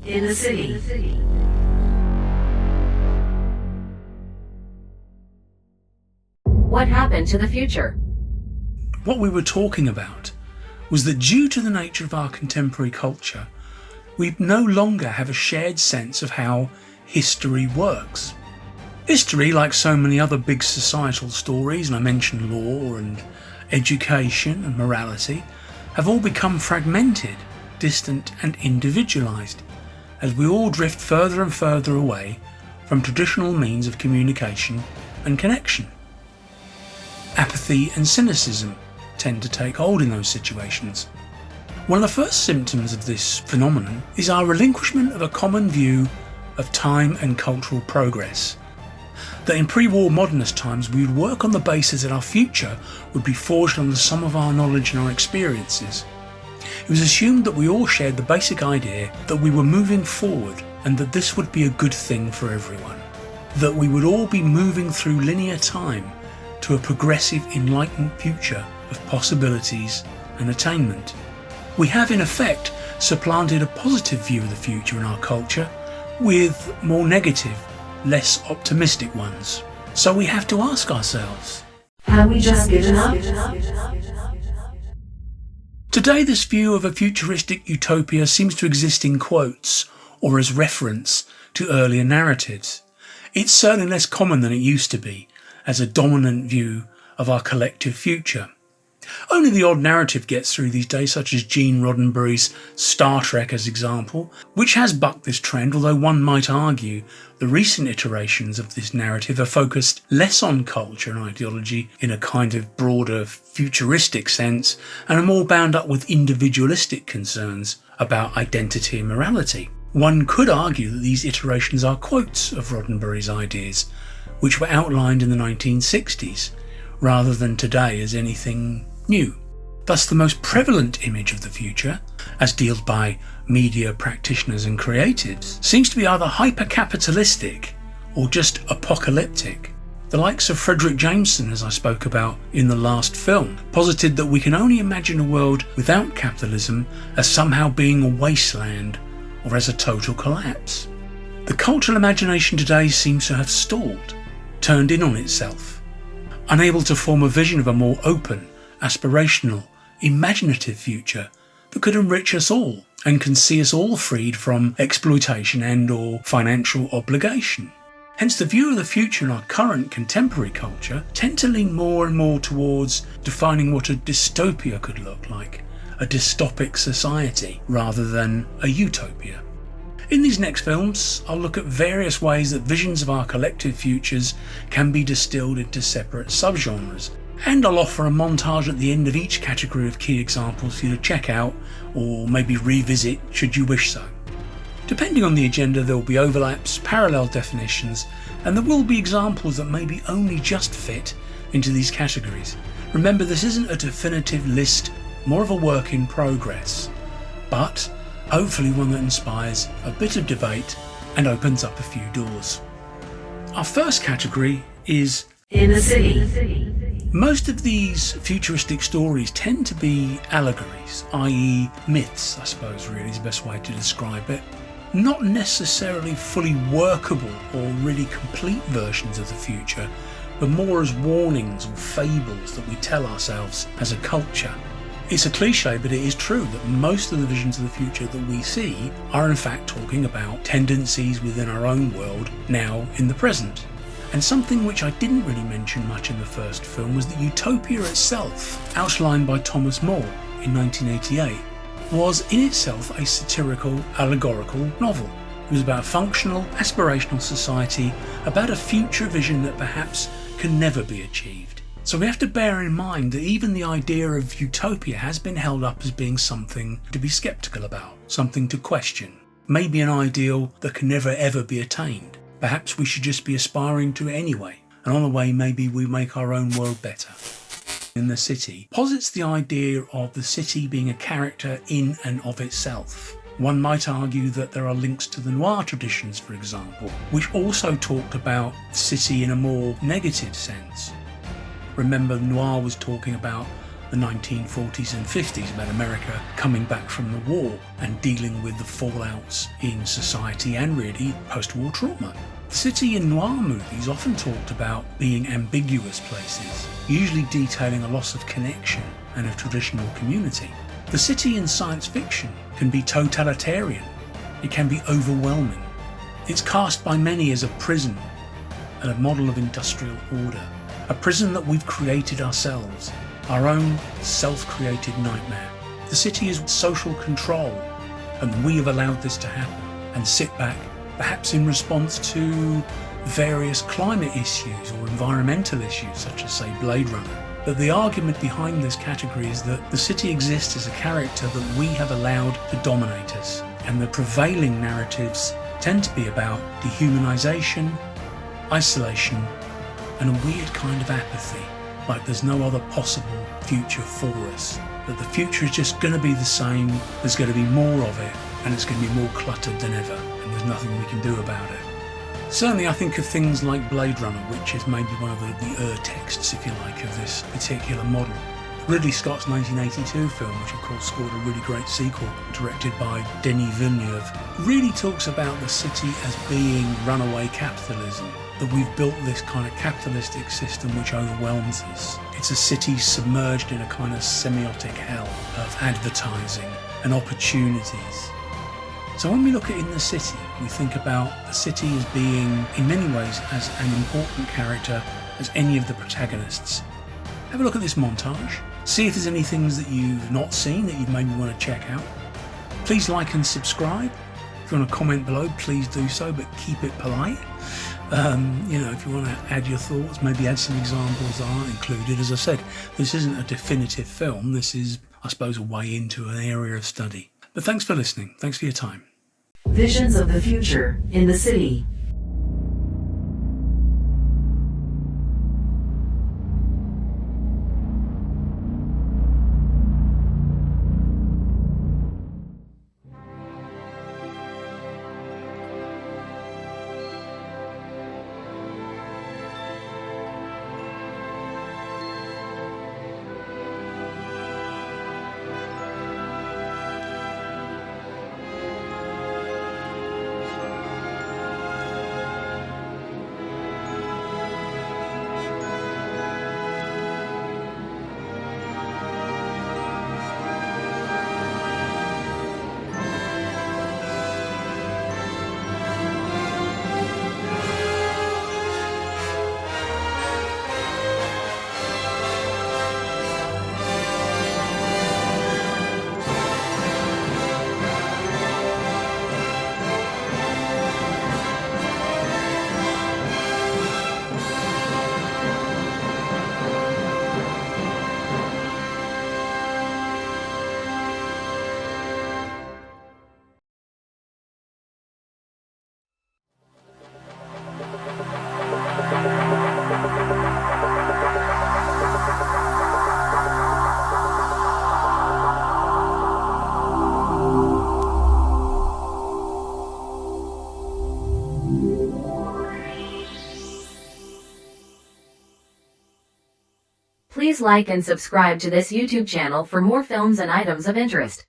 in the city. What happened to the future? What we were talking about was that due to the nature of our contemporary culture, we no longer have a shared sense of how history works. History, like so many other big societal stories, and I mentioned law and education and morality, have all become fragmented, distant and individualised, as we all drift further and further away from traditional means of communication and connection. Apathy and cynicism tend to take hold in those situations. One of the first symptoms of this phenomenon is our relinquishment of a common view of time and cultural progress. That in pre-war modernist times we would work on the basis that our future would be forged on the sum of our knowledge and our experiences. It was assumed that we all shared the basic idea that we were moving forward and that this would be a good thing for everyone. That we would all be moving through linear time to a progressive, enlightened future of possibilities and attainment. We have in effect supplanted a positive view of the future in our culture with more negative, less optimistic ones. So we have to ask ourselves, have we just given up? Today this view of a futuristic utopia seems to exist in quotes or as reference to earlier narratives. It's certainly less common than it used to be as a dominant view of our collective future. Only the odd narrative gets through these days, such as Gene Roddenberry's Star Trek as example, which has bucked this trend, although one might argue the recent iterations of this narrative are focused less on culture and ideology in a kind of broader futuristic sense and are more bound up with individualistic concerns about identity and morality. One could argue that these iterations are quotes of Roddenberry's ideas, which were outlined in the 1960s, rather than today as anything new. Thus the most prevalent image of the future, as dealt by media practitioners and creatives, seems to be either hyper-capitalistic or just apocalyptic. The likes of Frederick Jameson, as I spoke about in the last film, posited that we can only imagine a world without capitalism as somehow being a wasteland or as a total collapse. The cultural imagination today seems to have stalled, turned in on itself, unable to form a vision of a more open, aspirational, imaginative future that could enrich us all and can see us all freed from exploitation and or financial obligation. Hence the view of the future in our current contemporary culture tend to lean more and more towards defining what a dystopia could look like, a dystopic society rather than a utopia. In these next films, I'll look at various ways that visions of our collective futures can be distilled into separate subgenres, and I'll offer a montage at the end of each category of key examples for you to check out or maybe revisit should you wish so. Depending on the agenda, there will be overlaps, parallel definitions, and there will be examples that maybe only just fit into these categories. Remember, this isn't a definitive list, more of a work in progress, but hopefully one that inspires a bit of debate and opens up a few doors. Our first category is in the city. Most of these futuristic stories tend to be allegories, i.e. myths, I suppose really is the best way to describe it. Not necessarily fully workable or really complete versions of the future, but more as warnings or fables that we tell ourselves as a culture. It's a cliche, but it is true that most of the visions of the future that we see are in fact talking about tendencies within our own world now in the present. And something which I didn't really mention much in the first film was that utopia itself, outlined by Thomas More in 1988, was in itself a satirical, allegorical novel. It was about a functional, aspirational society, about a future vision that perhaps can never be achieved. So we have to bear in mind that even the idea of utopia has been held up as being something to be sceptical about, something to question, maybe an ideal that can never ever be attained. Perhaps we should just be aspiring to it anyway, and on the way maybe we make our own world better. In the city posits the idea of the city being a character in and of itself. One might argue that there are links to the noir traditions, for example, which also talked about the city in a more negative sense. Remember, noir was talking about the 1940s and 50s, about America coming back from the war and dealing with the fallouts in society and really post-war trauma. The city in noir movies often talked about being ambiguous places, usually detailing a loss of connection and a traditional community. The city in science fiction can be totalitarian. It can be overwhelming. It's cast by many as a prison and a model of industrial order, a prison that we've created ourselves, our own self-created nightmare. The city is social control, and we have allowed this to happen and sit back, perhaps in response to various climate issues or environmental issues, such as, say, Blade Runner. But the argument behind this category is that the city exists as a character that we have allowed to dominate us, and the prevailing narratives tend to be about dehumanization, isolation, and a weird kind of apathy, like there's no other possible future for us, that the future is just going to be the same, there's going to be more of it, and it's going to be more cluttered than ever, and there's nothing we can do about it. Certainly I think of things like Blade Runner, which is maybe one of the texts, if you like, of this particular model. Ridley Scott's 1982 film, which of course scored a really great sequel, directed by Denis Villeneuve, really talks about the city as being runaway capitalism, that we've built this kind of capitalistic system which overwhelms us. It's a city submerged in a kind of semiotic hell of advertising and opportunities. So when we look at In the City, we think about the city as being, in many ways, as an important character as any of the protagonists. Have a look at this montage. See if there's any things that you've not seen that you maybe want to check out. Please like and subscribe. If you want to comment below, please do so, but keep it polite. If you want to add your thoughts, maybe add some examples that aren't included. As I said, this isn't a definitive film. This is, I suppose, a way into an area of study. But thanks for listening. Thanks for your time. Visions of the future in the city. Please like and subscribe to this YouTube channel for more films and items of interest.